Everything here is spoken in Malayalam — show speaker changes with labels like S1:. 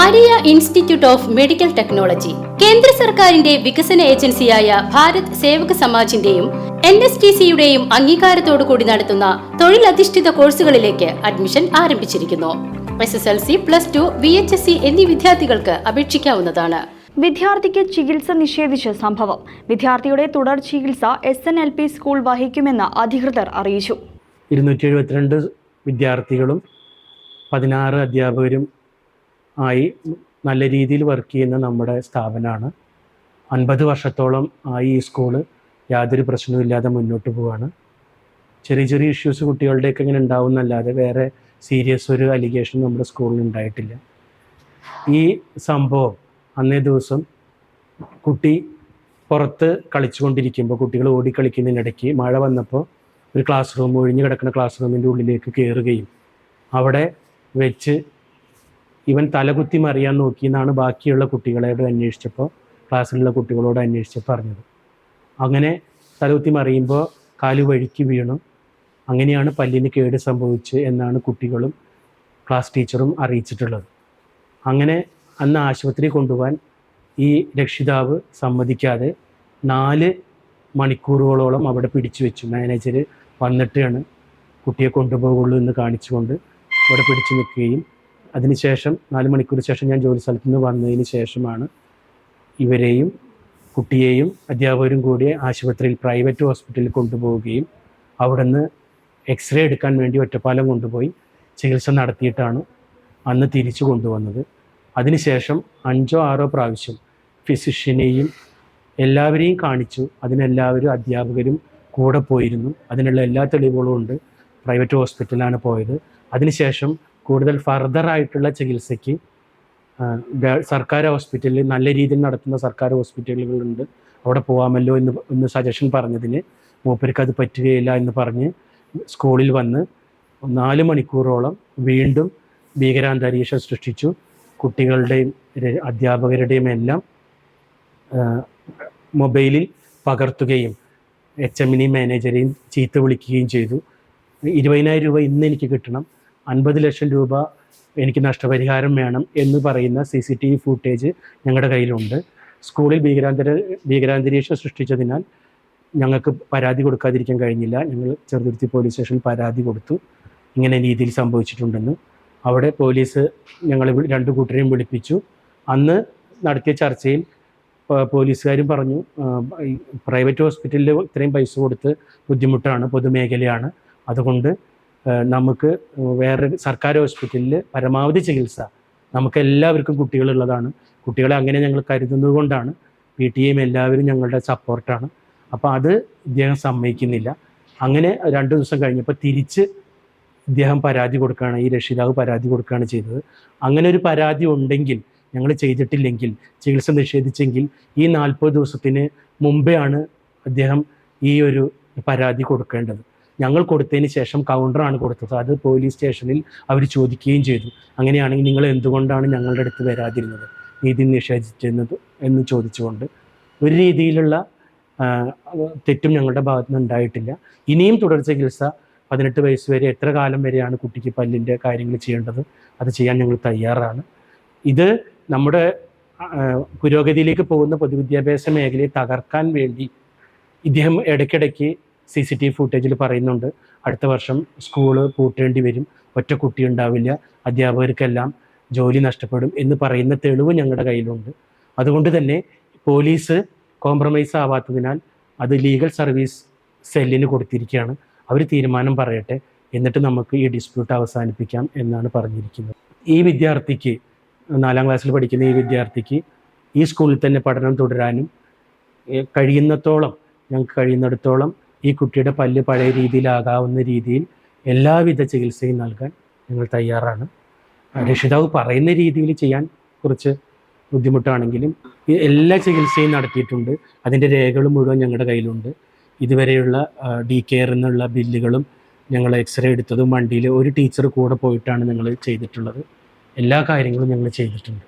S1: Maria institute of medical technology കേന്ദ്ര സർക്കാരിന്റെ വികസന ഏജൻസിയായ ഭാരത് സേവക് സമാജിന്റെയും NSTCയുടെയും അംഗീകാരത്തോടുകൂടി നടത്തുന്ന തൊഴിലധിഷ്ഠിത കോഴ്സുകളിലേക്ക് അഡ്മിഷൻ ആരംഭിച്ചിരിക്കുന്നു. SSLC, +2, VHSC എന്നീ വിദ്യാർത്ഥികൾക്ക് അപേക്ഷിക്കാവുന്നതാണ്.
S2: വിദ്യാർത്ഥിക്ക് ചികിത്സ നിഷേധിച്ച സംഭവം. വിദ്യാർത്ഥിയുടെ തുടർ ചികിത്സ SNLP സ്കൂൾ വഹിക്കുമെന്ന് അധികൃതർ അറിയിച്ചു.
S3: 272 വിദ്യാർത്ഥികളും 16 അധ്യാപകരും ആയി നല്ല രീതിയിൽ വർക്ക് ചെയ്യുന്ന നമ്മുടെ സ്ഥാപനമാണ്. 50 വർഷത്തോളം ആയി ഈ സ്കൂള് യാതൊരു പ്രശ്നവുമില്ലാതെ മുന്നോട്ട് പോവുകയാണ്. ചെറിയ ചെറിയ ഇഷ്യൂസ് കുട്ടികളുടെയൊക്കെ ഇങ്ങനെ ഉണ്ടാവുന്നല്ലാതെ വേറെ സീരിയസ് ഒരു അലിഗേഷൻ നമ്മുടെ സ്കൂളിൽ ഉണ്ടായിട്ടില്ല. ഈ സംഭവം അന്നേ ദിവസം കുട്ടി പുറത്ത് കളിച്ചുകൊണ്ടിരിക്കുമ്പോൾ, കുട്ടികൾ ഓടിക്കളിക്കുന്നതിനിടയ്ക്ക് മഴ വന്നപ്പോൾ ഒരു ക്ലാസ് റൂം, ഒഴിഞ്ഞു കിടക്കുന്ന ക്ലാസ് റൂമിൻ്റെ ഉള്ളിലേക്ക് കയറുകയും അവിടെ വെച്ച് ഇവൻ തലകുത്തി മറിയാൻ നോക്കിയെന്നാണ് ബാക്കിയുള്ള കുട്ടികളോട് അന്വേഷിച്ചപ്പോൾ, ക്ലാസ്സിലുള്ള കുട്ടികളോട് അന്വേഷിച്ചപ്പോൾ പറഞ്ഞത്. അങ്ങനെ തലകുത്തി മറിയുമ്പോൾ കാല് വഴിക്ക് വീണു. അങ്ങനെയാണ് പല്ലിന് കേട് സംഭവിച്ച് എന്നാണ് കുട്ടികളും ക്ലാസ് ടീച്ചറും അറിയിച്ചിട്ടുള്ളത്. അങ്ങനെ അന്ന് ആശുപത്രി കൊണ്ടുപോകാൻ ഈ രക്ഷിതാവ് സമ്മതിക്കാതെ 4 മണിക്കൂറുകളോളം അവിടെ പിടിച്ചു വെച്ചു. മാനേജർ വന്നിട്ടാണ് കുട്ടിയെ കൊണ്ടുപോകുള്ളൂ എന്ന് കാണിച്ചുകൊണ്ട് അവിടെ പിടിച്ചു നിൽക്കുകയും അതിനുശേഷം 4 മണിക്കൂർ ശേഷം ഞാൻ ജോലി സ്ഥലത്ത് നിന്ന് വന്നതിന് ശേഷമാണ് ഇവരെയും കുട്ടിയെയും അധ്യാപകരും കൂടി ആശുപത്രിയിൽ, പ്രൈവറ്റ് ഹോസ്പിറ്റലിൽ കൊണ്ടുപോവുകയും അവിടെ നിന്ന് എക്സ്റേ എടുക്കാൻ വേണ്ടി ഒറ്റപ്പാലം കൊണ്ടുപോയി ചികിത്സ നടത്തിയിട്ടാണ് അന്ന് തിരിച്ചു കൊണ്ടുവന്നത്. അതിനുശേഷം 5ഓ 6ഓ പ്രാവശ്യം ഫിസിഷ്യനെയും എല്ലാവരെയും കാണിച്ചു. അതിനെല്ലാവരും അധ്യാപകരും കൂടെ പോയിരുന്നു. അതിനുള്ള എല്ലാ തെളിവുകളും ഉണ്ട്. പ്രൈവറ്റ് ഹോസ്പിറ്റലിലാണ് പോയത്. അതിനുശേഷം കൂടുതൽ ഫർദറായിട്ടുള്ള ചികിത്സയ്ക്ക് സർക്കാർ ഹോസ്പിറ്റലിൽ, നല്ല രീതിയിൽ നടത്തുന്ന സർക്കാർ ഹോസ്പിറ്റലുകളുണ്ട്, അവിടെ പോകാമല്ലോ എന്ന് സജഷൻ പറഞ്ഞതിന് മൂപ്പർക്ക് അത് പറ്റുകയില്ല എന്ന് പറഞ്ഞ് സ്കൂളിൽ വന്ന് 4 മണിക്കൂറോളം വീണ്ടും ഭീകരാന്തരീക്ഷം സൃഷ്ടിച്ചു. കുട്ടികളുടെയും അധ്യാപകരുടെയും എല്ലാം മൊബൈലിൽ പകർത്തുകയും HM മാനേജരെയും ചീത്ത വിളിക്കുകയും ചെയ്തു. 20,000 രൂപ ഇന്ന് എനിക്ക് കിട്ടണം, 50 ലക്ഷം രൂപ എനിക്ക് നഷ്ടപരിഹാരം വേണം എന്ന് പറയുന്ന CCTV ഫുട്ടേജ് ഞങ്ങളുടെ കയ്യിലുണ്ട്. സ്കൂളിൽ ഭീകരാന്തരീക്ഷം സൃഷ്ടിച്ചതിനാൽ ഞങ്ങൾക്ക് പരാതി കൊടുക്കാതിരിക്കാൻ കഴിഞ്ഞില്ല. ഞങ്ങൾ ചെറുതുരുത്തി പോലീസ് സ്റ്റേഷനിൽ പരാതി കൊടുത്തു, ഇങ്ങനെ രീതിയിൽ സംഭവിച്ചിട്ടുണ്ടെന്ന്. അവിടെ പോലീസ് ഞങ്ങൾ 2 കൂട്ടരെയും വിളിപ്പിച്ചു. അന്ന് നടത്തിയ ചർച്ചയിൽ പോലീസുകാരും പറഞ്ഞു, പ്രൈവറ്റ് ഹോസ്പിറ്റലിൽ ഇത്രയും പൈസ കൊടുത്ത് ബുദ്ധിമുട്ടാണ്, പൊതുമേഖലയാണ്, അതുകൊണ്ട് നമുക്ക് വേറെ സർക്കാർ ഹോസ്പിറ്റലിൽ പരമാവധി ചികിത്സ, നമുക്ക് എല്ലാവർക്കും കുട്ടികളുള്ളതാണ്, കുട്ടികളെ അങ്ങനെ ഞങ്ങൾ കരുതുന്നത് കൊണ്ടാണ്, PTA എല്ലാവരും ഞങ്ങളുടെ സപ്പോർട്ടാണ്. അപ്പോൾ അത് ഇദ്ദേഹം സമ്മതിക്കുന്നില്ല. അങ്ങനെ 2 ദിവസം കഴിഞ്ഞപ്പോൾ തിരിച്ച് ഇദ്ദേഹം പരാതി കൊടുക്കുകയാണ്, ഈ രക്ഷിതാവ് പരാതി കൊടുക്കുകയാണ് ചെയ്തത്. അങ്ങനെ ഒരു പരാതി ഉണ്ടെങ്കിൽ, ഞങ്ങൾ ചെയ്തിട്ടില്ലെങ്കിൽ, ചികിത്സ നിഷേധിച്ചെങ്കിൽ ഈ 40 ദിവസത്തിന് മുമ്പേ ആണ് അദ്ദേഹം ഈ ഒരു പരാതി കൊടുക്കേണ്ടത്. ഞങ്ങൾ കൊടുത്തതിന് ശേഷം കൗണ്ടറാണ് കൊടുത്തത്. അത് പോലീസ് സ്റ്റേഷനിൽ അവർ ചോദിക്കുകയും ചെയ്തു, അങ്ങനെയാണെങ്കിൽ നിങ്ങൾ എന്തുകൊണ്ടാണ് ഞങ്ങളുടെ അടുത്ത് വരാതിരുന്നത്, നീതി നിഷേധിച്ചിരുന്നത് എന്ന് ചോദിച്ചുകൊണ്ട്. ഒരു രീതിയിലുള്ള തെറ്റും ഞങ്ങളുടെ ഭാഗത്തു നിന്ന് ഉണ്ടായിട്ടില്ല. ഇനിയും തുടർ ചികിത്സ 18 വയസ്സ് വരെ, എത്ര കാലം വരെയാണ് കുട്ടിക്ക് പല്ലിൻ്റെ കാര്യങ്ങൾ ചെയ്യേണ്ടത്, അത് ചെയ്യാൻ ഞങ്ങൾ തയ്യാറാണ്. ഇത് നമ്മുടെ പുരോഗതിയിലേക്ക് പോകുന്ന പൊതുവിദ്യാഭ്യാസ മേഖലയെ തകർക്കാൻ വേണ്ടി ഇദ്ദേഹം ഇടയ്ക്കിടയ്ക്ക് CCTV ഫുട്ടേജിൽ പറയുന്നുണ്ട്, അടുത്ത വർഷം സ്കൂള് പൂട്ടേണ്ടി വരും, ഒറ്റ കുട്ടി ഉണ്ടാവില്ല, അധ്യാപകർക്കെല്ലാം ജോലി നഷ്ടപ്പെടും എന്ന് പറയുന്ന തെളിവ് ഞങ്ങളുടെ കയ്യിലുണ്ട്. അതുകൊണ്ട് തന്നെ പോലീസ് കോംപ്രമൈസ് ആവാത്തതിനാൽ അത് ലീഗൽ സർവീസ് സെല്ലിന് കൊടുത്തിരിക്കുകയാണ്. അവർ തീരുമാനം പറയട്ടെ, എന്നിട്ട് നമുക്ക് ഈ ഡിസ്പ്യൂട്ട് അവസാനിപ്പിക്കാം എന്നാണ് പറഞ്ഞിരിക്കുന്നത്. ഈ വിദ്യാർത്ഥിക്ക്, 4ാം ക്ലാസ്സിൽ പഠിക്കുന്ന ഈ വിദ്യാർത്ഥിക്ക് ഈ സ്കൂളിൽ തന്നെ പഠനം തുടരാനും ഞങ്ങൾക്ക് കഴിയുന്നിടത്തോളം ഈ കുട്ടിയുടെ പല്ല് പഴയ രീതിയിലാകാവുന്ന രീതിയിൽ എല്ലാവിധ ചികിത്സയും നൽകാൻ ഞങ്ങൾ തയ്യാറാണ്. രക്ഷിതാവ് പറയുന്ന രീതിയിൽ ചെയ്യാൻ കുറച്ച് ബുദ്ധിമുട്ടാണെങ്കിലും എല്ലാ ചികിത്സയും നടത്തിയിട്ടുണ്ട്. അതിൻ്റെ രേഖകൾ മുഴുവൻ ഞങ്ങളുടെ കയ്യിലുണ്ട്. ഇതുവരെയുള്ള DCare എന്നുള്ള ബില്ലുകളും, ഞങ്ങൾ എക്സ്റേ എടുത്തതും, വണ്ടിയിൽ ഒരു ടീച്ചർ കൂടെ പോയിട്ടാണ് ഞങ്ങൾ ചെയ്തിട്ടുള്ളത്. എല്ലാ കാര്യങ്ങളും ഞങ്ങൾ ചെയ്തിട്ടുണ്ട്.